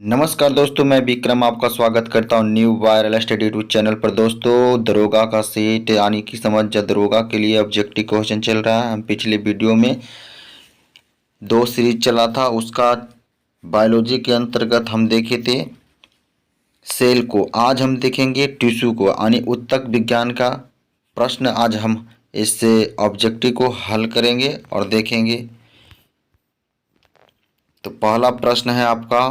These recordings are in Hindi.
नमस्कार दोस्तों, मैं विक्रम आपका स्वागत करता हूं new viral study YouTube channel पर। दोस्तों, दरोगा का सीट यानी कि समझ जा दरोगा के लिए ऑब्जेक्टिव क्वेश्चन चल रहा है। हम पिछले वीडियो में दो सीरीज चला था, उसका बायोलॉजी के अंतर्गत हम देखे थे सेल को। आज हम देखेंगे टिश्यू को यानी ऊतक विज्ञान का प्रश्न। आज हम इससे ऑब्जेक्टिव को हल करेंगे और देखेंगे। तो पहला प्रश्न है आपका।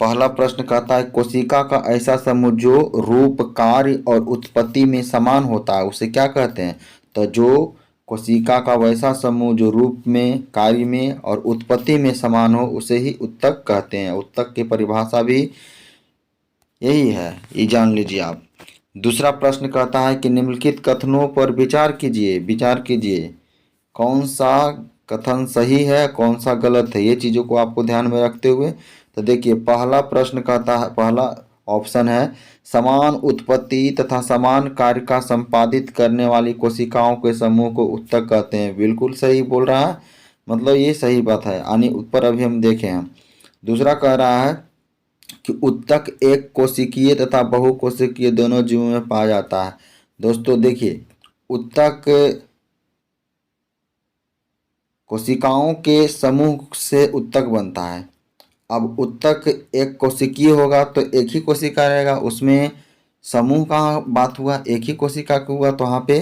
पहला प्रश्न कहता है कोशिका का ऐसा समूह जो रूप, कार्य और उत्पत्ति में समान होता है उसे क्या कहते हैं। तो जो कोशिका का वैसा समूह जो रूप में, कार्य में और उत्पत्ति में समान हो उसे ही ऊतक कहते हैं। ऊतक की परिभाषा भी यही है, ये जान लीजिए आप। दूसरा प्रश्न कहता है कि निम्नलिखित कथनों पर विचार कीजिए कौन सा कथन सही है, कौन सा गलत है। ये चीज़ों को आपको ध्यान में रखते हुए तो देखिए, पहला प्रश्न कहता है, पहला ऑप्शन है समान उत्पत्ति तथा समान कार्य का संपादित करने वाली कोशिकाओं के समूह को ऊतक कहते हैं। बिल्कुल सही बोल रहा है, मतलब ये सही बात है। यानी ऊपर अभी हम देखें हम। दूसरा कह रहा है कि ऊतक एक कोशिकीय तथा बहुकोशिकीय दोनों जीवों में पाया जाता है। दोस्तों देखिए, ऊतक कोशिकाओं के समूह से ऊतक बनता है। अब ऊतक एक कोशिकीय होगा तो एक ही कोशिका रहेगा, उसमें समूह का बात हुआ, एक ही कोशिका का हुआ, तो वहाँ पे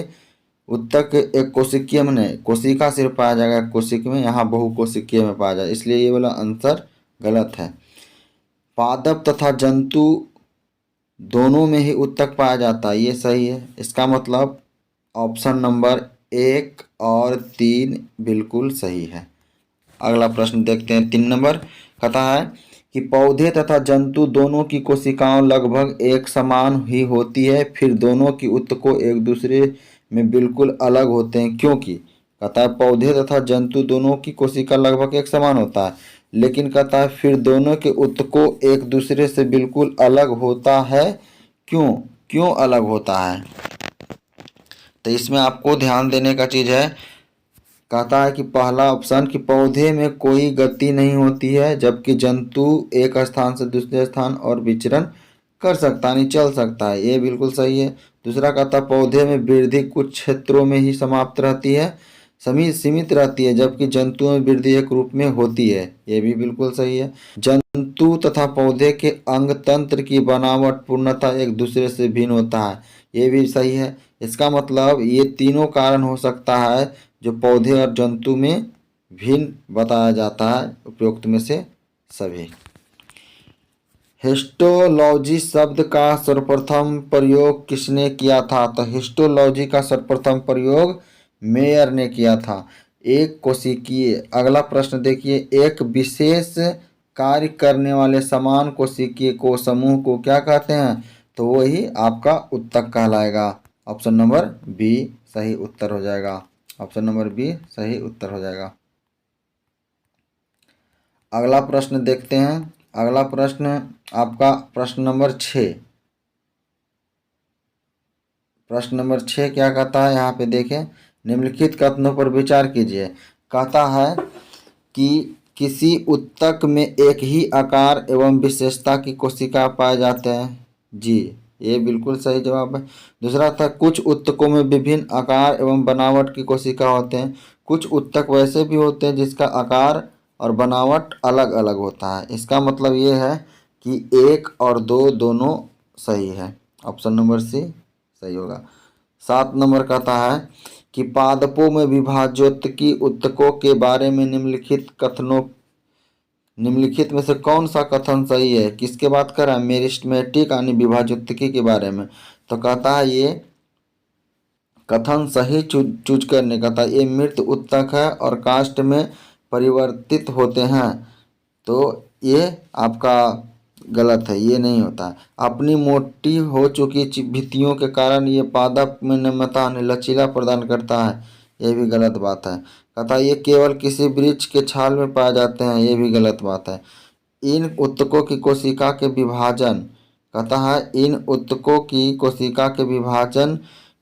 ऊतक एक कोशिकीय में नहीं, कोशिका सिर्फ पाया जाएगा कोशिका में, यहाँ बहुकोशिकीय में पाया जाए, इसलिए ये वाला आंसर गलत है। पादप तथा जंतु दोनों में ही ऊतक पाया जाता है, ये सही है। इसका मतलब ऑप्शन नंबर 1 और 3 बिल्कुल सही है। अगला प्रश्न देखते हैं। 3 नंबर कहता है कि पौधे तथा जंतु दोनों की कोशिकाएं लगभग एक समान ही होती है, फिर दोनों की ऊतकों एक दूसरे में बिल्कुल अलग होते हैं क्योंकि। कहता है पौधे तथा जंतु दोनों की कोशिका लगभग एक समान होता है, लेकिन कहता है फिर दोनों के ऊतकों एक दूसरे से बिल्कुल अलग होता है। क्यों क्यों अलग होता है, तो इसमें आपको ध्यान देने का चीज़ है। कहता है कि पहला ऑप्शन कि पौधे में कोई गति नहीं होती है, जबकि जंतु एक स्थान से दूसरे स्थान और विचरण कर सकता है, नहीं चल सकता है, ये बिल्कुल सही है। दूसरा कहता है पौधे में वृद्धि कुछ क्षेत्रों में ही समाप्त रहती है, सीमित रहती है, जबकि जंतुओं में वृद्धि एक रूप में होती है, ये भी बिल्कुल सही है। जंतु तथा पौधे के अंग तंत्र की बनावट पूर्णतः एक दूसरे से भिन्न होता है, ये भी सही है। इसका मतलब ये तीनों कारण हो सकता है जो पौधे और जंतु में भिन्न बताया जाता है, उपयुक्त में से सभी। हिस्टोलॉजी शब्द का सर्वप्रथम प्रयोग किसने किया था। तो हिस्टोलॉजी का सर्वप्रथम प्रयोग मेयर ने किया था। एक कोशिकीय। अगला प्रश्न देखिए, एक विशेष कार्य करने वाले समान कोशिकीय को समूह को क्या कहते हैं। तो वही आपका ऊतक कहलाएगा। ऑप्शन नंबर बी सही उत्तर हो जाएगा। ऑप्शन नंबर बी सही उत्तर हो जाएगा। अगला प्रश्न देखते हैं। अगला प्रश्न आपका प्रश्न नंबर 6। प्रश्न नंबर 6 क्या कहता है, यहाँ पे देखें। निम्नलिखित कथनों पर विचार कीजिए। कहता है कि किसी ऊतक में एक ही आकार एवं विशेषता की कोशिका पाए जाते हैं। जी, ये बिल्कुल सही जवाब है। दूसरा था कुछ ऊतकों में विभिन्न आकार एवं बनावट की कोशिका होते हैं। कुछ ऊतक वैसे भी होते हैं जिसका आकार और बनावट अलग अलग होता है। इसका मतलब ये है कि 1 और 2 दोनों सही है। ऑप्शन नंबर सी सही होगा। 7 नंबर कहता है कि पादपों में विभाज्योत्की ऊतकों के बारे में निम्नलिखित में से कौन सा कथन सही है। किसके बात कर रहा है, मेरिस्टेमेटिक यानी विभाज्योत्की के बारे में। तो कहता है ये कथन सही चूज करने का था। ये मृत ऊतक है और काष्ठ में परिवर्तित होते हैं, तो ये आपका गलत है, ये नहीं होता है। अपनी मोटी हो चुकी भित्तियों के कारण ये पादप में नम्रता लचीला प्रदान करता है, ये भी गलत बात है। कहता है ये केवल किसी वृक्ष के छाल में पाए जाते हैं, ये भी गलत बात है। इन ऊतकों की कोशिका के विभाजन, कहता है इन ऊतकों की कोशिका के विभाजन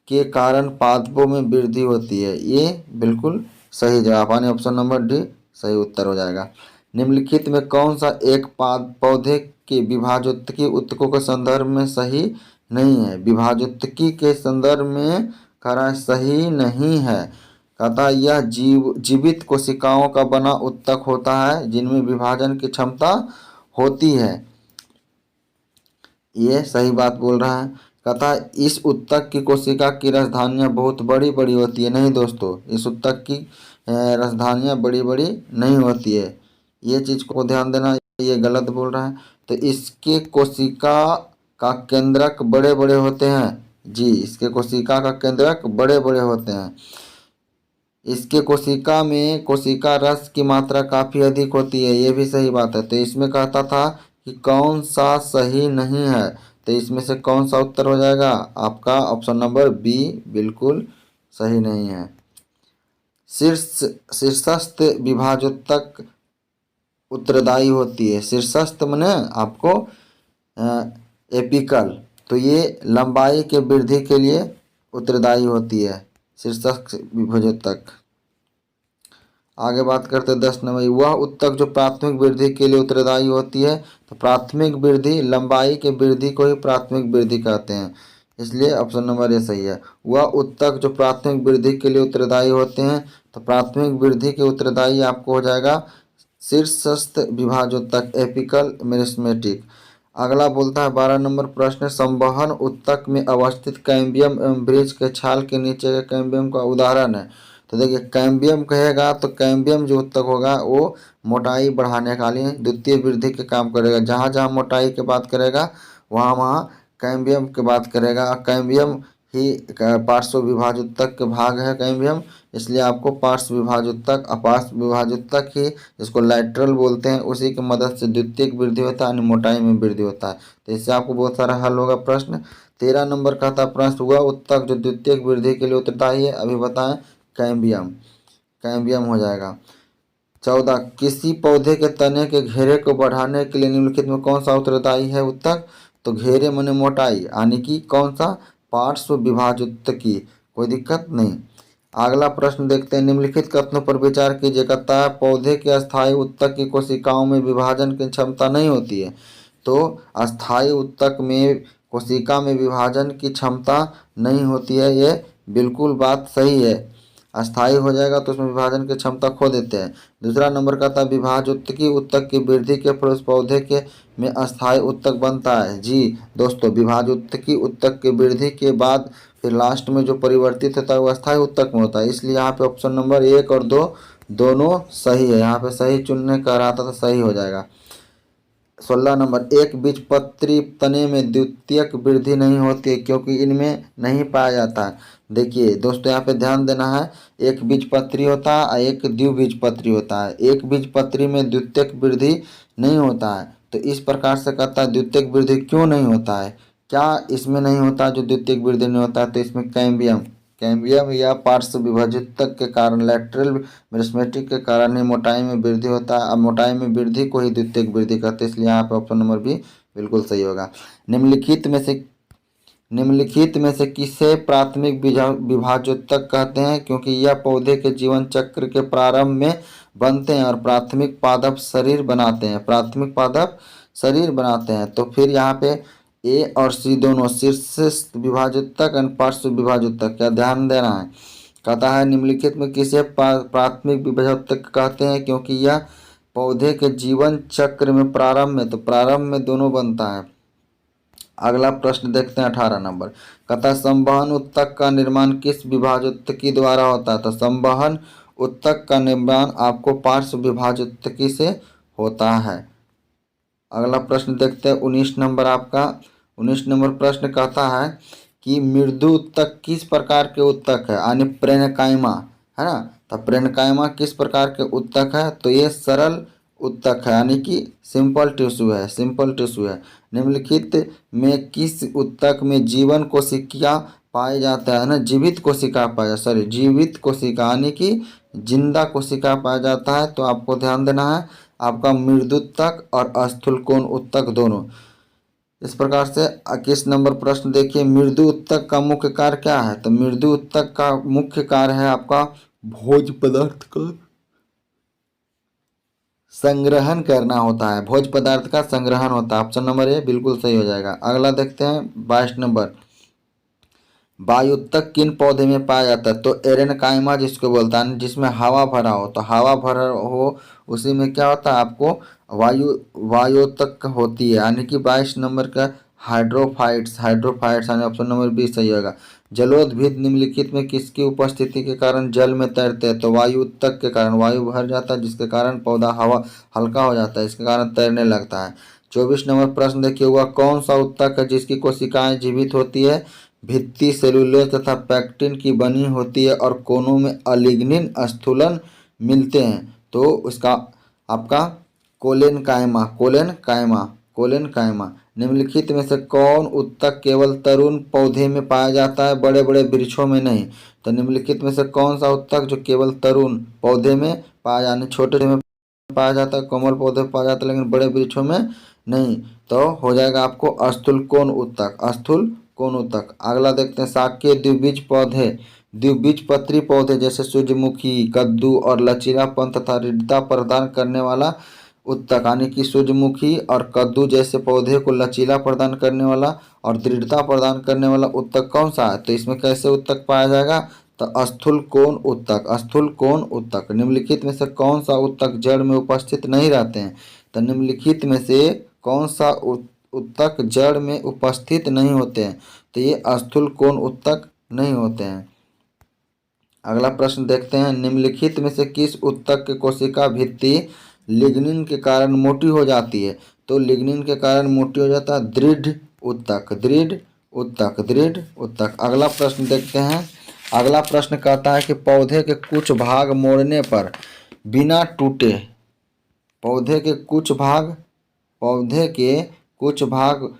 के कारण पादपों में वृद्धि होती है, ये बिल्कुल सही जवाब यानी ऑप्शन नंबर डी सही उत्तर हो जाएगा। निम्नलिखित में कौन सा एक पौधे के विभाजोत्तकी ऊतकों के संदर्भ में सही नहीं है? विभाजोत्तकी के संदर्भ में करा सही नहीं है। कहता है यह जीवित कोशिकाओं का बना ऊतक होता है जिनमें विभाजन की क्षमता होती है। ये सही बात बोल रहा है। कहता है इस ऊतक की कोशिका की राजधानियाँ बहुत बड़ी बड़ी होती है। नहीं दोस्तों, इस ऊतक की राजधानियाँ बड़ी बड़ी नहीं होती है। ये चीज़ को ध्यान देना, ये गलत बोल रहा है। तो इसके कोशिका का केंद्रक बड़े बड़े होते हैं। जी, इसके कोशिका का केंद्रक बड़े बड़े होते हैं। इसके कोशिका में कोशिका रस की मात्रा काफ़ी अधिक होती है। ये भी सही बात है। तो इसमें कहता था कि कौन सा सही नहीं है, तो इसमें से कौन सा उत्तर हो जाएगा? आपका ऑप्शन नंबर बी बिल्कुल सही नहीं है। शीर्षस्थ विभाजोत्तक उत्तरदायी होती है। शीर्षस्थ माने आपको एपिकल, तो ये लंबाई के वृद्धि के लिए उत्तरदायी होती है शीर्षस्थ विभाजोत्तक। आगे बात करते हैं 10 नंबर। वह ऊतक जो प्राथमिक वृद्धि के लिए उत्तरदायी होती है, तो प्राथमिक वृद्धि लंबाई के वृद्धि को ही प्राथमिक वृद्धि कहते हैं, इसलिए ऑप्शन नंबर ए सही है। वह ऊतक जो प्राथमिक वृद्धि के लिए उत्तरदायी होते हैं, तो प्राथमिक वृद्धि के उत्तरदायी आपको हो जाएगा शीर्षस्थ विभाजोत्तक एपिकल मेरिस्टेमेटिक। अगला बोलता है 12 नंबर प्रश्न, संवहन ऊतक में अवस्थित कैम्बियम एवं वृक्ष के छाल के नीचे के कैम्बियम का उदाहरण है। तो देखिए कैम्बियम कहेगा तो कैम्बियम जो ऊतक होगा वो मोटाई बढ़ाने का लिए द्वितीय वृद्धि के काम करेगा। जहाँ जहाँ मोटाई की बात करेगा वहाँ वहाँ कैम्बियम की बात करेगा। कैम्बियम ही पार्श्व विभाजोत्तक के भाग है कैम्बियम, इसलिए आपको पार्श्व विभाजोत्तक अपार्श्व विभाजोत्तक ही जिसको लैटरल बोलते हैं उसी की मदद से द्वितीयक वृद्धि होता है, मोटाई में वृद्धि होता है। तो इससे आपको बहुत सारा हल होगा प्रश्न। 13 नंबर का था प्रश्न, वह ऊतक जो द्वितीयक वृद्धि के लिए उत्तरदायी है, अभी बताएं। कैम्बियम, कैम्बियम हो जाएगा। 14 किसी पौधे के तने के घेरे को बढ़ाने के लिए निम्नलिखित में कौन सा उत्तरदायी है ऊतक? तो घेरे माने मोटाई, यानी कि कौन सा? पार्श्व विभाजोत्तकी। कोई दिक्कत नहीं। अगला प्रश्न देखते हैं, निम्नलिखित कथनों पर विचार कीजिए। कहता है पौधे के अस्थायी ऊतक की कोशिकाओं में विभाजन की क्षमता नहीं होती है। तो अस्थायी ऊतक में कोशिका में विभाजन की क्षमता नहीं होती है, ये बिल्कुल बात सही है। अस्थायी हो जाएगा तो उसमें विभाजन की क्षमता खो देते हैं। दूसरा नंबर का था विभाजोत्तकी ऊतक की वृद्धि के फल उस पौधे के में अस्थायी ऊतक बनता है। जी दोस्तों, विभाजोत्तकी ऊतक की वृद्धि के बाद फिर लास्ट में जो परिवर्तित होता है वो अस्थायी ऊतक में होता है, इसलिए यहाँ पे ऑप्शन नंबर 1 और 2 दोनों सही है। यहाँ पे सही चुनने का रहा था तो सही हो जाएगा। 16 नंबर, एक बीजपत्री तने में द्वितीयक वृद्धि नहीं होती है क्योंकि इनमें नहीं पाया जाता है। देखिए दोस्तों, यहाँ पे ध्यान देना है, एक बीजपत्री होता है और एक द्विबीजपत्री होता है। एक बीजपत्री में द्वितीयक वृद्धि नहीं होता है, तो इस प्रकार से कहता है द्वितीयक वृद्धि क्यों नहीं होता है, क्या इसमें नहीं होता जो द्वितीयक वृद्धि नहीं होता है? तो इसमें कैम्बियम कैम्बियम या पार्श्व विभाजोत्तक के कारण लैटरल मेरिस्टेमेटिक के कारण ही मोटाई में वृद्धि होता है। अब मोटाई में वृद्धि को ही द्वितीयक वृद्धि कहते हैं, इसलिए यहाँ पे ऑप्शन नंबर बी बिल्कुल सही होगा। निम्नलिखित में से किसे प्राथमिक विभाजोत्तक कहते हैं? क्योंकि यह पौधे के जीवन चक्र के प्रारंभ में बनते हैं और प्राथमिक पादप शरीर बनाते हैं। प्राथमिक पादप शरीर बनाते हैं। तो फिर यहाँ पे ए और सी दोनों शीर्षस्थ विभाजोत्तक और पार्श्व विभाजोत्तक, क्या ध्यान देना है। कहता है निम्नलिखित में किसे प्राथमिक विभाजोत्तक कहते हैं? क्योंकि यह पौधे के जीवन चक्र में प्रारंभ में, तो प्रारंभ में दोनों बनता है। अगला प्रश्न देखते हैं 18 नंबर। कहता है संवहन ऊतक का निर्माण किस विभाजोत्तकी द्वारा होता है? तो संवहन ऊतक का निर्माण आपको पार्श्व विभाजोत्तकी से होता है। अगला प्रश्न देखते हैं 19 नंबर आपका। 19 नंबर प्रश्न कहता है कि मृदु ऊतक किस प्रकार के ऊतक है, यानी प्रेनकाइमा है ना। तो प्रेनकाइमा किस प्रकार के ऊतक है? तो ये सरल ऊतक है, यानी कि सिंपल टिश्यू है, सिंपल टिश्यू है। निम्नलिखित में किस ऊतक में जीवन कोशिका पाए जाता है ना, जीवित कोशिका पाया, सॉरी जीवित कोशिका यानी कि जिंदा कोशिका पाया जाता है? तो आपको ध्यान देना है, आपका मृदुत्तक और स्थूलकोण ऊतक दोनों। इस प्रकार से 21 नंबर प्रश्न देखिए, मृदु ऊतक का मुख्य कार्य क्या है? तो मृदु ऊतक का मुख्य कार्य है आपका भोज्य पदार्थ का संग्रहण करना होता है, भोज्य पदार्थ का संग्रहण होता है। ऑप्शन नंबर ए बिल्कुल सही हो जाएगा। अगला देखते हैं 22 नंबर, वायुत्तक किन पौधे में पाया जाता है? तो एरेनकाइमा जिसको बोलता है, जिसमें हवा भरा हो, तो हवा भरा हो उसी में क्या होता है आपको वायुत्तक होती है, यानी कि 22 नंबर का हाइड्रोफाइट्स, यानी ऑप्शन नंबर बी सही होगा। जलोदभिद निम्नलिखित में किसकी उपस्थिति के कारण जल में तैरते हैं? तो वायुत्तक के कारण, वायु भर जाता है जिसके कारण पौधा हवा हल्का हो जाता है, इसके कारण तैरने लगता है। 24 नंबर प्रश्न देखिए, हुआ कौन सा उत्तक है जिसकी कोशिकाएं जीवित होती है? भित्ति सेलुलोज तथा पैक्टिन की बनी होती है और कोनों में अलिग्निन स्थूलन मिलते हैं। तो उसका आपका कोलेनकाइमा। निम्नलिखित में से कौन उत्तक केवल तरुण पौधे में पाया जाता है, बड़े बड़े वृक्षों में नहीं? तो निम्नलिखित में से कौन सा उत्तक जो केवल तरुण पौधे में पाया, यानी छोटे में पाया जाता है, कोमल पौधे में पाया जाता है, लेकिन बड़े वृक्षों में नहीं? तो हो जाएगा आपको स्थूल कोन उत्तक। अगला देखते हैं, शाकीय द्विबीजपत्री पौधे जैसे सूर्यमुखी, कद्दू और लचीलापन तथा दृढ़ता प्रदान करने वाला उत्तक, यानी कि सूर्यमुखी और कद्दू जैसे पौधे को लचीला प्रदान करने वाला और दृढ़ता प्रदान करने वाला उत्तक कौन सा है? तो इसमें कैसे उत्तक पाया जाएगा? तो स्थूल कोन उत्तक। निम्नलिखित में से कौन सा उत्तक जड़ में उपस्थित नहीं रहते हैं? तो निम्नलिखित में से कौन सा उत्तक जड़ में उपस्थित नहीं होते हैं? तो ये स्थूल कोन उत्तक नहीं होते हैं। अगला प्रश्न देखते हैं, निम्नलिखित में से किस उत्तक की कोशिका भित्ति लिग्निन के कारण मोटी हो जाती है? तो लिग्निन के कारण मोटी हो जाता है दृढ़ उत्तक। अगला प्रश्न देखते हैं। अगला प्रश्न कहता है कि पौधे के कुछ भाग मोड़ने पर बिना टूटे, पौधे के कुछ भाग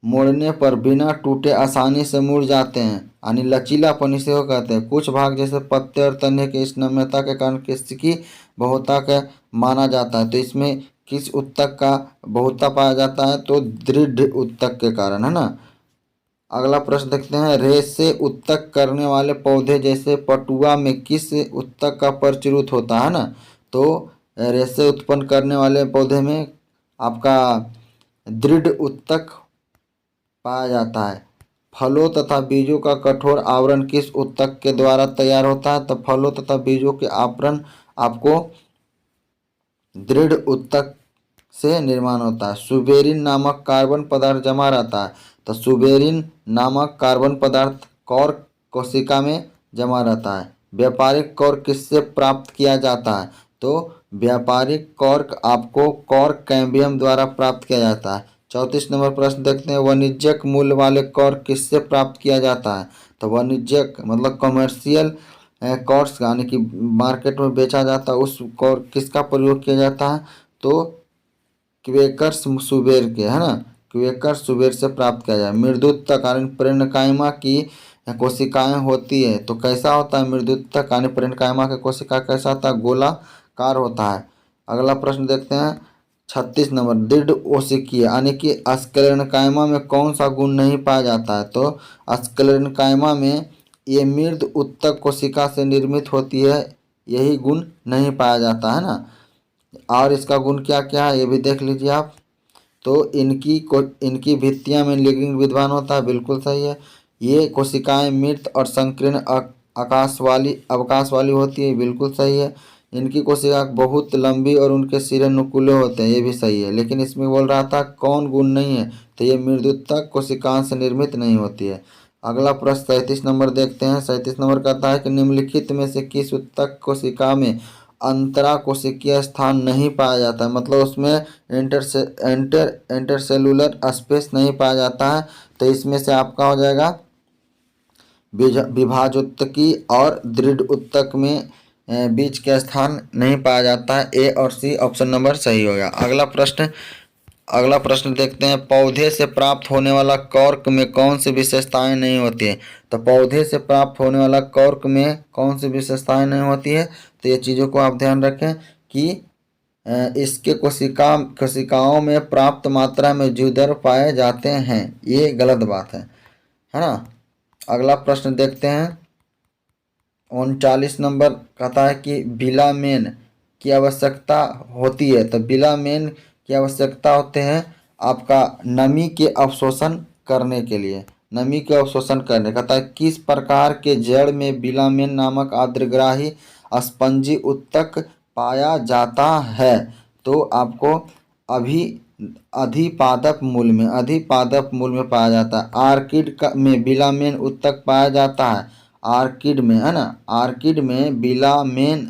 मोड़ने पर बिना टूटे आसानी से मुड़ जाते हैं, यानी लचीलापन इसे हो कहते हैं। कुछ भाग जैसे पत्ते और तने के इस नम्यता के कारण किसकी बहुता का माना जाता है? तो इसमें किस उत्तक का बहुता पाया जाता है? तो दृढ़ उत्तक के कारण, है ना। अगला प्रश्न देखते हैं, रेशे उत्तक करने वाले पौधे जैसे पटुआ में किस उत्तक का प्रचुरित होता है ना? तो रेशे उत्पन्न करने वाले पौधे में आपका दृढ़ उत्तक पाया जाता है। फलों तथा बीजों का कठोर आवरण किस उत्तक के द्वारा तैयार होता है? तो फलों तथा बीजों के आवरण आपको दृढ़ उत्तक से निर्माण होता है। सुबेरिन नामक कार्बन पदार्थ जमा रहता है, तो सुबेरिन नामक कार्बन पदार्थ कॉर्क कोशिका में जमा रहता है। व्यापारिक कॉर्क किससे प्राप्त किया जाता है? तो व्यापारिक कॉर्क आपको कॉर्क कैम्बियम द्वारा प्राप्त किया जाता है। 34 नंबर प्रश्न देखते हैं, वाणिज्यिक मूल्य वाले कॉर्क किससे प्राप्त किया जाता है? तो वाणिज्यिक मतलब कमर्शियल कॉर्स, यानी कि मार्केट में बेचा जाता है, उस कॉर्क किसका प्रयोग किया जाता है? तो क्वेकर्स सुबेर के, है ना, क्वेकर्स सुबेर से प्राप्त किया जाए। मृदुत्तक यानी पेरेन्काइमा की कोशिकाएं होती है, तो कैसा होता है मृदुत्तक यानी पेरेन्काइमा का कोशिका कैसा होता है? गोलाकार होता है। अगला प्रश्न देखते हैं 36 नंबर, दृढ़ ओशिकीय यानी कि स्क्लेरेन्काइमा में कौन सा गुण नहीं पाया जाता है? तो स्क्लेरेन्काइमा में ये मृद उत्तक कोशिका से निर्मित होती है, यही गुण नहीं पाया जाता है ना। और इसका गुण क्या क्या है ये भी देख लीजिए आप। तो इनकी भित्तियां में लिग्निन विद्वान होता है, बिल्कुल सही है। ये कोशिकाएं मृत और संकीर्ण अवकाश वाली होती है, बिल्कुल सही है। इनकी कोशिका बहुत लंबी और उनके सिरे नुकीले होते हैं, ये भी सही है। लेकिन इसमें बोल रहा था कौन गुण नहीं है, तो ये मृदुत्तक कोशिकाओं से निर्मित नहीं होती है। अगला प्रश्न 37 नंबर देखते हैं। 37 नंबर कहता है कि निम्नलिखित में से किस उत्तक कोशिका में अंतरा कोशिकीय स्थान नहीं पाया जाता है, मतलब उसमें इंटरसेलुलर स्पेस नहीं पाया जाता है? तो इसमें से आपका हो जाएगा विभाजोत्तकी और दृढ़ उत्तक में बीच का स्थान नहीं पाया जाता है। ए और सी ऑप्शन नंबर सही होगा। अगला प्रश्न देखते हैं, पौधे से प्राप्त होने वाला कॉर्क में कौन सी विशेषताएं नहीं होती है? तो पौधे से प्राप्त होने वाला कॉर्क में कौन सी विशेषताएं नहीं होती है? तो ये चीज़ों को आप ध्यान रखें कि इसके कोशिकाओं में पर्याप्त मात्रा में जीवदर पाए जाते हैं, ये गलत बात है ना। अगला प्रश्न देखते हैं 39 नंबर कहता है कि बिलामेन की आवश्यकता होती है, तो बिलामेन की आवश्यकता होते हैं आपका नमी के अवशोषण करने के लिए, नमी के अवशोषण करने कहता है किस प्रकार के जड़ में बिलामेन नामक आर्द्रग्राही स्पंजी उत्तक पाया जाता है। तो आपको अभी अधिपादप मूल में, अधिपादप मूल में पाया जाता है। आर्किड में बिलामेन उत्तक पाया जाता है, आर्किड में, है ना, आर्किड में बिलामेन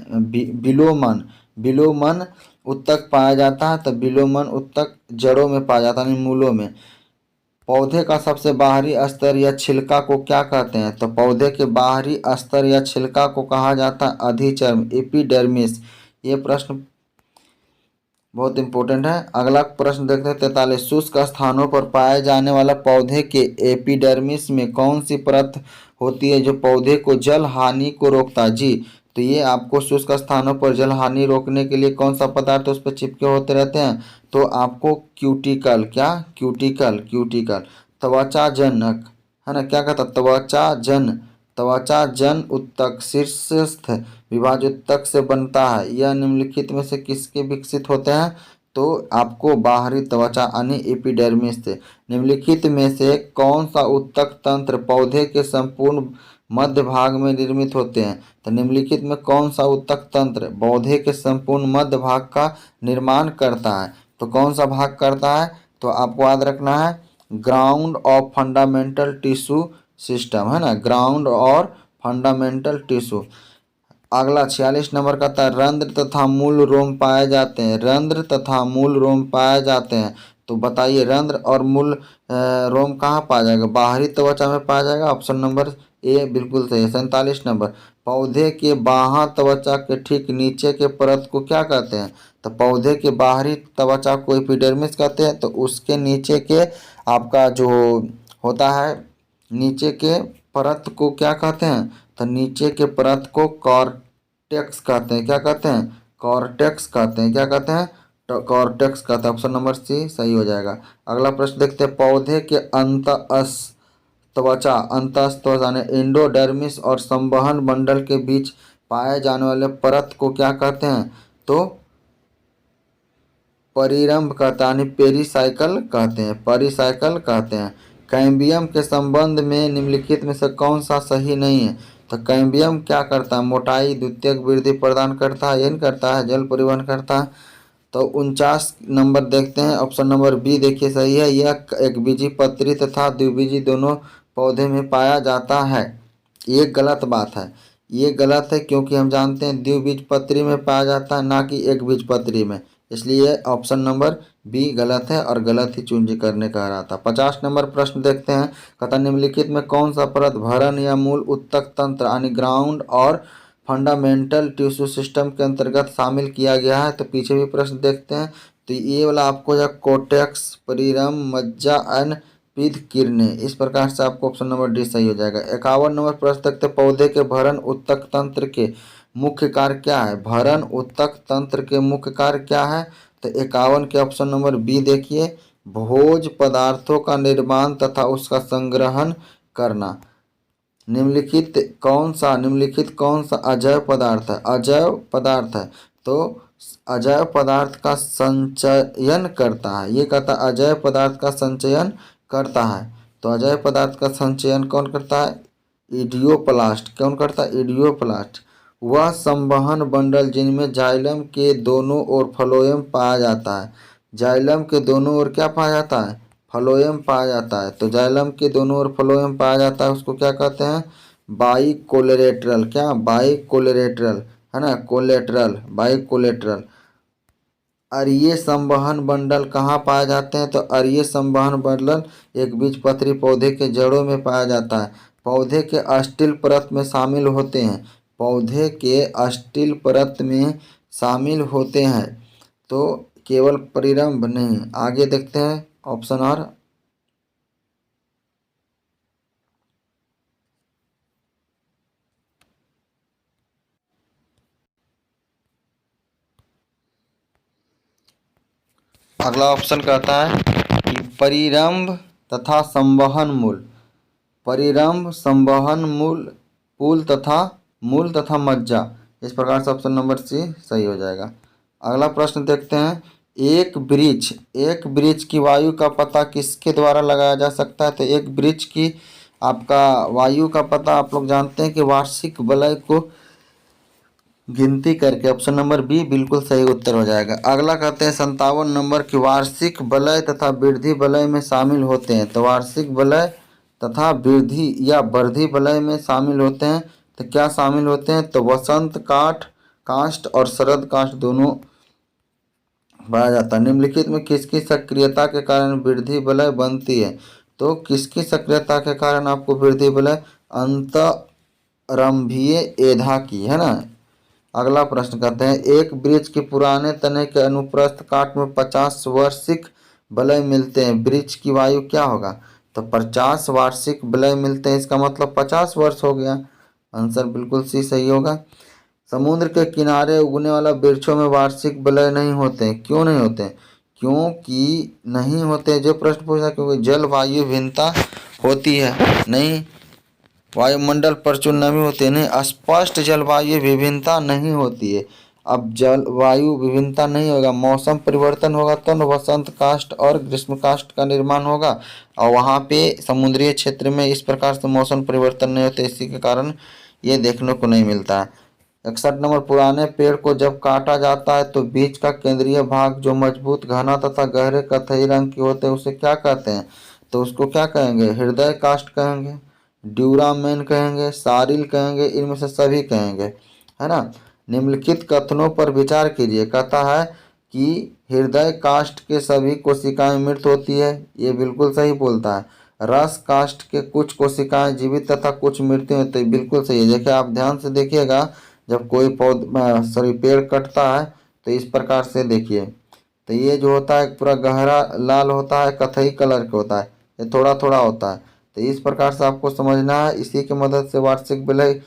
बिलोमन बिलोमन उत्तक पाया जाता है। तो बिलोमन उत्तक जड़ों में पाया जाता है, मूलों में। पौधे का सबसे बाहरी स्तर या छिलका को क्या कहते हैं? तो पौधे के बाहरी स्तर या छिलका को कहा जाता है अधिचर्म, एपिडर्मिस। ये प्रश्न बहुत इंपॉर्टेंट है। अगला प्रश्न देखते हैं 43। शुष्क स्थानों पर पाए जाने वाला पौधे के एपिडर्मिस में कौन सी परत होती है जो पौधे को जल हानि को रोकता है? जी, तो ये आपको शुष्क स्थानों पर जल हानि रोकने के लिए कौन सा पदार्थ उस पर चिपके होते रहते हैं? तो आपको क्यूटिकल, क्या क्यूटिकल, क्यूटिकल त्वचा जनक, है ना, क्या कहता, त्वचा जन उत्तक शीर्षस्थ विभाज्य उत्तक से बनता है। यह निम्नलिखित में से किसके विकसित होते हैं? तो आपको बाहरी त्वचा यानी एपिडर्मिस से। निम्नलिखित में से कौन सा उत्तक तंत्र पौधे के संपूर्ण मध्य भाग में निर्मित होते हैं? तो निम्नलिखित में कौन सा उत्तक तंत्र पौधे के संपूर्ण मध्य भाग का निर्माण करता है? तो कौन सा भाग करता है? तो आपको याद रखना है ground of fundamental tissue system, है ना, ग्राउंड और फंडामेंटल टिश्यू। अगला 46 नंबर का था रंध्र तथा मूल रोम पाए जाते हैं, रंध्र तथा मूल रोम पाए जाते हैं। तो बताइए रंध्र और मूल रोम कहाँ पाया जाएगा? बाहरी त्वचा में पाया जाएगा। ऑप्शन नंबर ए बिल्कुल सही है। 47 नंबर पौधे के बाह्य त्वचा के ठीक नीचे के परत को क्या कहते हैं? तो पौधे के बाहरी त्वचा को एपिडर्मिस कहते हैं। तो उसके नीचे के आपका जो होता है नीचे के परत को क्या कहते हैं? तो नीचे के परत को कॉर्टेक्स कहते हैं। क्या कहते हैं? कॉर्टेक्स कहते हैं। क्या कहते हैं? तो कॉर्टेक्स कहते हैं। ऑप्शन नंबर सी सही हो जाएगा। अगला प्रश्न देखते हैं पौधे के त्वचा अंतःत्वचा यानी एंडोडर्मिस और संवहन मंडल के बीच पाए जाने वाले परत को क्या कहते हैं? तो परिरंभ कहता है, पेरिसाइकल कहते हैं, परिसाइकल कहते हैं। कैम्बियम के संबंध में निम्नलिखित में से कौन सा सही नहीं है? तो कैम्बियम क्या करता है? मोटाई द्वितीयक वृद्धि प्रदान करता है, ये नहीं करता है, जल परिवहन करता है। तो 49 नंबर देखते हैं। ऑप्शन नंबर बी देखिए सही है। यह एक बीजी पत्री तथा द्विबीजी दोनों पौधे में पाया जाता है। ये गलत बात है, ये गलत है क्योंकि हम जानते हैं द्विबीजपत्री में पाया जाता है ना कि एक बीजपत्री में। इसलिए ऑप्शन नंबर बी गलत है और गलत ही चूज करने कह रहा था। 50 नंबर प्रश्न देखते हैं। कहता निम्नलिखित में कौन सा परत भरण या मूल उत्तक तंत्र यानी ग्राउंड और फंडामेंटल टिश्यू सिस्टम के अंतर्गत शामिल किया गया है? तो पीछे भी प्रश्न देखते हैं। तो ये वाला आपको जो कोटेक्स परिरम मज्जा एन विद किरणें, इस प्रकार से आपको ऑप्शन नंबर डी सही हो जाएगा। 51 नंबर प्रश्न देखते पौधे के भरण उत्तक तंत्र के मुख्य कार्य क्या है? भरण उत्तक तंत्र के मुख्य कार्य क्या है? तो 51 के ऑप्शन नंबर बी देखिए, भोज पदार्थों का निर्माण तथा उसका संग्रहण करना। निम्नलिखित कौन सा अजैव पदार्थ है? अजैव पदार्थ है। तो अजैव पदार्थ का संचयन करता है, ये कहता है अजैव पदार्थ का संचयन करता है। तो अजैव पदार्थ का संचयन कौन करता है? इडियोप्लास्ट। कौन करता है? इडियोप्लास्ट। वह संवहन बंडल जिनमें जाइलम के दोनों ओर फ्लोएम पाया जाता है। जाइलम के दोनों ओर क्या पाया जाता है? फ्लोएम पाया जाता है। तो जाइलम के दोनों ओर फ्लोएम पाया जाता है, उसको क्या कहते हैं? बाई कोलेरेट्रल। क्या? बाई कोलेरेट्रल, है ना, कोलेट्रल, बाई कोलेट्रल। अरीय संवहन बंडल कहाँ पाए जाते हैं? तो अरीय संवहन बंडल एक बीजपत्री पौधे के जड़ों में पाया जाता है। पौधे के अस्टिल परत में शामिल होते हैं, पौधे के अस्टिल परत में शामिल होते हैं। तो केवल परिरंभ नहीं। आगे देखते हैं ऑप्शन आर। अगला ऑप्शन कहता है कि परिरंभ तथा संवहन मूल, परिरंभ संवहन मूल मूल तथा मज्जा। इस प्रकार से ऑप्शन नंबर सी सही हो जाएगा। अगला प्रश्न देखते हैं, एक वृक्ष की वायु का पता किसके द्वारा लगाया जा सकता है? तो एक वृक्ष की आपका वायु का पता आप लोग जानते हैं कि वार्षिक वलय को गिनती करके। ऑप्शन नंबर बी बिल्कुल सही उत्तर हो जाएगा। अगला कहते हैं 57 नंबर की वार्षिक वलय तथा वृद्धि वलय में शामिल होते हैं। तो वार्षिक वलय तथा वृद्धि या वर्धी वलय में शामिल होते हैं। तो क्या शामिल होते हैं? तो वसंत काष्ठ और शरद काष्ठ दोनों पाया जाता है। निम्नलिखित में किसकी सक्रियता के कारण वृद्धि वलय बनती है? तो किसकी सक्रियता के कारण आपको वृद्धि वलय? अंतरंभीय एधा की, है ना। अगला प्रश्न कहते हैं, एक वृक्ष के पुराने तने के अनुप्रस्थ काट में 50 वार्षिक वलय मिलते हैं, वृक्ष की वायु क्या होगा? तो 50 वार्षिक वलय मिलते हैं, इसका मतलब 50 वर्ष हो गया। आंसर बिल्कुल सी सही होगा। समुद्र के किनारे उगने वाला वृक्षों में वार्षिक वलय नहीं होते हैं। क्यों नहीं होते? क्योंकि नहीं होते, जो प्रश्न पूछा, क्योंकि जलवायु भिन्नता होती है, नहीं वायुमंडल प्रचुर नमी होती है, नहीं स्पष्ट जलवायु विभिन्नता नहीं होती है। अब जलवायु विभिन्नता नहीं होगा, मौसम परिवर्तन होगा तो न वसंत काष्ठ और ग्रीष्म काष्ठ का निर्माण होगा, और वहाँ पे समुद्रीय क्षेत्र में इस प्रकार से मौसम परिवर्तन नहीं होते, इसी के कारण ये देखने को नहीं मिलता है। 61 नंबर, पुराने पेड़ को जब काटा जाता है तो बीच का केंद्रीय भाग जो मजबूत, घना तथा गहरे कथई रंग के होते हैं उसे क्या कहते हैं? तो उसको क्या कहेंगे? हृदय काष्ठ कहेंगे, ड्यूरामेन कहेंगे, सारिल कहेंगे, इनमें से सभी कहेंगे, है ना। निम्नलिखित कथनों पर विचार कीजिए। कहता है कि हृदय काष्ठ के सभी कोशिकाएं मृत होती है, ये बिल्कुल सही बोलता है। रस काष्ठ के कुछ कोशिकाएं जीवित तथा कुछ मृत्यु होती है, बिल्कुल सही है। देखिए, आप ध्यान से देखिएगा, जब कोई पेड़ कटता है तो इस प्रकार से देखिए, तो ये जो होता है पूरा गहरा लाल होता है, कथई कलर का होता है, ये थोड़ा थोड़ा होता है। तो इस प्रकार से आपको समझना है। इसी की मदद से वार्षिक वलय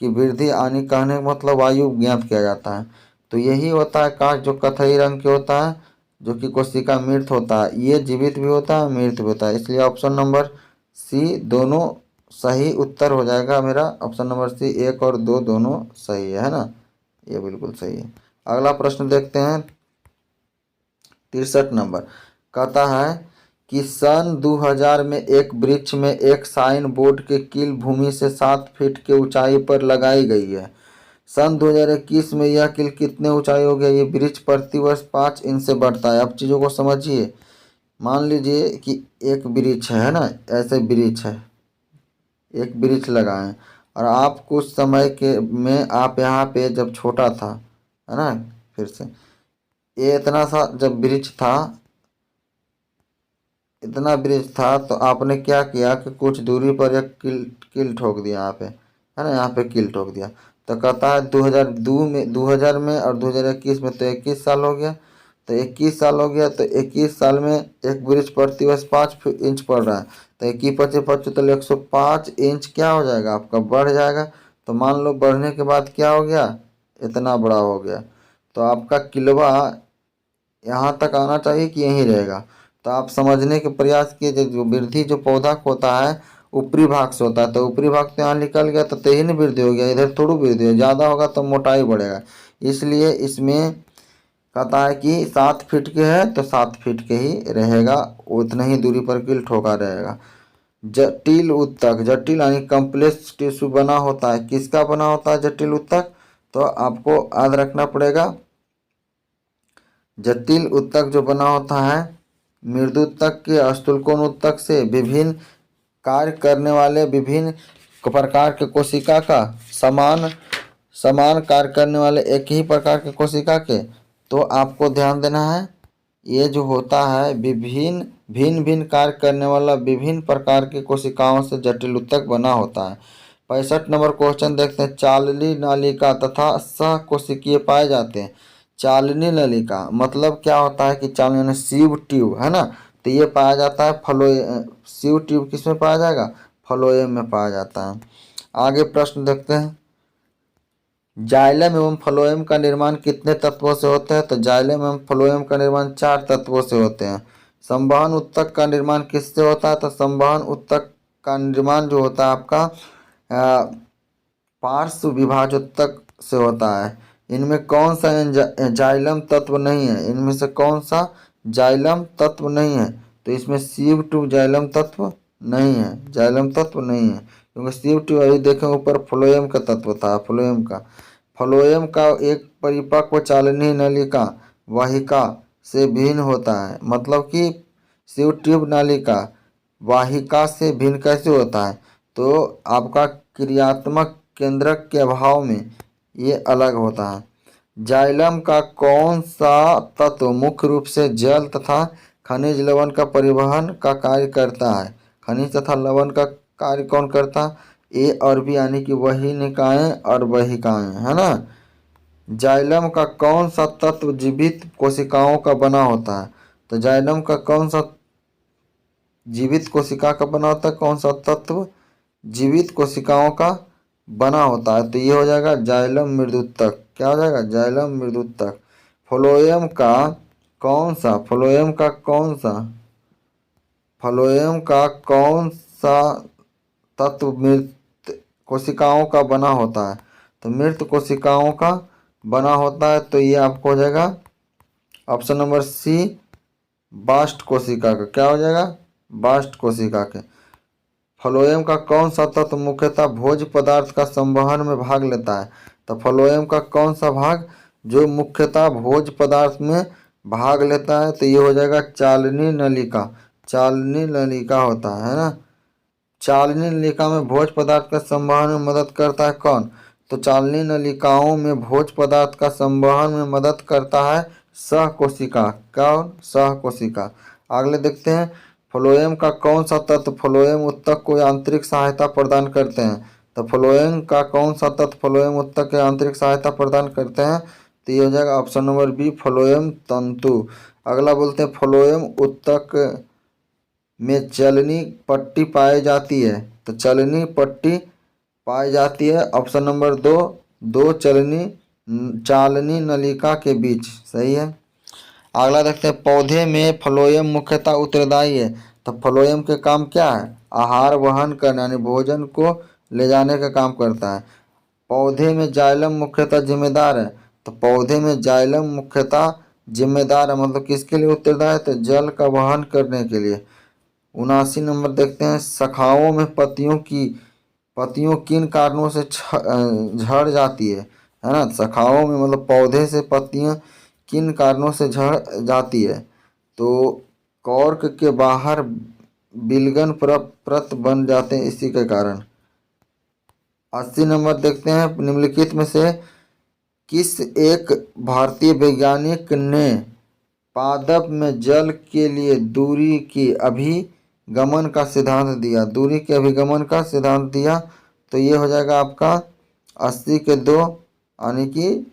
की वृद्धि आने कहने का मतलब वायु ज्ञात किया जाता है। तो यही होता है काष्ठ जो कथई रंग के होता है, जो कि कोशिका मृत होता है, ये जीवित भी होता है, मृत भी होता है। इसलिए ऑप्शन नंबर सी दोनों सही उत्तर हो जाएगा मेरा। ऑप्शन नंबर सी 1 और 2 दोनों सही है ना, ये बिल्कुल सही है। अगला प्रश्न देखते हैं, 63 नंबर। कहता है कि सन 2000 में एक वृक्ष में एक साइन बोर्ड के कील भूमि से 7 फीट के ऊंचाई पर लगाई गई है। सन 2021 में यह कील कितने ऊंचाई हो गया? ये वृक्ष प्रति वर्ष 5 इंच से बढ़ता है। अब चीज़ों को समझिए। मान लीजिए कि एक वृक्ष है ना, ऐसे वृक्ष है, एक वृक्ष लगाएं, और आप कुछ समय के में आप यहाँ पे जब छोटा था, है ना, फिर से ये इतना सा जब वृक्ष था, इतना वृक्ष था, तो आपने क्या किया कि कुछ दूरी पर एक कील ठोक दिया यहाँ पे, है ना, यहाँ पे कील ठोक दिया। तो कहता है 2000 में और 2021 में, तो 21 साल हो गया। तो 21 साल हो गया, तो 21 साल में एक वृक्ष प्रति वर्ष 5 इंच पड़ रहा है, तो 21 25 105 इंच क्या हो जाएगा आपका? बढ़ जाएगा। तो मान लो बढ़ने के बाद क्या हो गया? इतना बड़ा हो गया। तो आपका किलवा यहाँ तक आना चाहिए कि यहीं रहेगा। तो आप समझने के प्रयास कीजिए, जो वृद्धि जो पौधा होता है ऊपरी भाग से होता है, तो ऊपरी भाग से यहाँ निकल गया तो ही नहीं वृद्धि हो गया, इधर थोड़ी वृद्धि हो, ज़्यादा होगा तो मोटाई बढ़ेगा। इसलिए इसमें कहता है कि 7 फीट के है तो 7 फीट के ही रहेगा, उतना ही दूरी पर कील ठोका रहेगा। जटिल उत्तक, जटिल यानी कम्प्लेक्स टिश्यू बना होता है, किसका बना होता है जटिल उत्तक? तो आपको याद रखना पड़ेगा, जटिल उत्तक जो बना होता है मृदु उत्तक के स्थूलकोण उत्तक से विभिन्न कार्य करने वाले विभिन्न प्रकार के कोशिका का समान समान कार्य करने वाले एक ही प्रकार के कोशिका के। तो आपको ध्यान देना है, ये जो होता है भिन्न भिन्न कार्य करने वाला विभिन्न प्रकार की कोशिकाओं से जटिल उत्तक बना होता है। 65 नंबर क्वेश्चन देखते हैं, चालनी नलिका तथा सह कोशिकीय पाए जाते हैं। चालनी नलिका मतलब क्या होता है कि चालनी यानी सीव ट्यूब, है ना, तो ये पाया जाता है सीव ट्यूब किस में पाया जाएगा? फ्लोएम में पाया जाता है। आगे प्रश्न देखते हैं, जाइलम एवं फ्लोएम का निर्माण कितने तत्वों से होता है? तो जाइलम एवं फ्लोएम का निर्माण 4 तत्वों से होते हैं। संवहन उत्तक का निर्माण किससे होता है? तो संवहन उत्तक का निर्माण जो होता है आपका पार्श्व विभाजोत्तक से होता है। इनमें कौन सा जाइलम तत्व नहीं है? इनमें से कौन सा जाइलम तत्व नहीं है? तो इसमें CO2 जाइलम तत्व नहीं है, जाइलम तत्व नहीं है, क्योंकि CO2 अभी देखें ऊपर फ्लोएम का तत्व था, फ्लोएम का एक परिपक्व चालनीय नलिका वाहिका से भिन्न होता है। मतलब कि शिव ट्यूब नालिका वाहिका से भिन्न कैसे होता है? तो आपका क्रियात्मक केंद्रक के अभाव में ये अलग होता है। जाइलम का कौन सा तत्व मुख्य रूप से जल तथा खनिज लवण का परिवहन का कार्य करता है? खनिज तथा लवण का कार्य कौन करता है? ए और बी, यानी कि वही निकायें और वहिकाएं, है ना। जाइलम का कौन सा तत्व जीवित कोशिकाओं का बना होता है? तो जाइलम का कौन सा जीवित कोशिका का बना होता है? कौन सा तत्व जीवित कोशिकाओं का बना होता है? तो ये हो जाएगा जाइलम मृदुतक। क्या हो जाएगा? जाइलम मृदुतक। फ्लोएम का कौन सा तत्व मृत कोशिकाओं का बना होता है? तो मृत कोशिकाओं का बना होता है। तो ये आपको हो जाएगा ऑप्शन नंबर सी, बास्ट कोशिका का। क्या हो जाएगा? बास्ट कोशिका के। फ्लोएम का कौन सा तत्व मुख्यतः भोज्य पदार्थ का संवहन में भाग लेता है? तो फ्लोएम का कौन सा भाग जो मुख्यतः भोज्य पदार्थ में भाग लेता है? तो ये हो जाएगा चालनी नलिका। चालनी नलिका होता है ना। चालनी नलिका में भोज्य पदार्थ का संवहन में मदद करता है कौन? तो चालनी नलिकाओं में भोज्य पदार्थ का संवहन में मदद करता है सहकोशिका। कौन? सहकोशिका। अगले देखते हैं, फ्लोएम का कौन सा तत्व फ्लोएम उत्तक को यांत्रिक सहायता प्रदान करते हैं? तो फ्लोएम का कौन सा तत्व फ्लोएम उत्तक को यांत्रिक सहायता प्रदान करते हैं? तो ये हो जाएगा ऑप्शन नंबर बी, फ्लोएम तंतु। अगला बोलते हैं, फ्लोएम उत्तक में चलनी पट्टी पाई जाती है। तो चलनी पट्टी पाई जाती है ऑप्शन नंबर दो, दो चालनी नलिका के बीच। सही है। अगला देखते हैं, पौधे में फ्लोएम मुख्यतः उत्तरदायी है। तो फ्लोएम के काम क्या है? आहार वहन करना, यानी भोजन को ले जाने का काम करता है। पौधे में जाइलम मुख्यतः जिम्मेदार है। तो पौधे में जाइलम मुख्यतः जिम्मेदार है, मतलब किसके लिए उत्तरदायी है? तो जल का वहन करने के लिए। 79 नंबर देखते हैं, शाखाओं में पत्तियों किन कारणों से झड़ जाती है ना। शाखाओं में मतलब पौधे से पत्तियां किन कारणों से झड़ जाती है? तो कॉर्क के बाहर बिलगन परत बन जाते हैं इसी के कारण। 80 नंबर देखते हैं, निम्नलिखित में से किस एक भारतीय वैज्ञानिक ने पादप में जल के लिए दूरी के अभिगमन का सिद्धांत दिया? दूरी के अभिगमन का सिद्धांत दिया। तो ये हो जाएगा आपका 80 के 2, यानी कि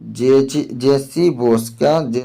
JC बोस। क्या?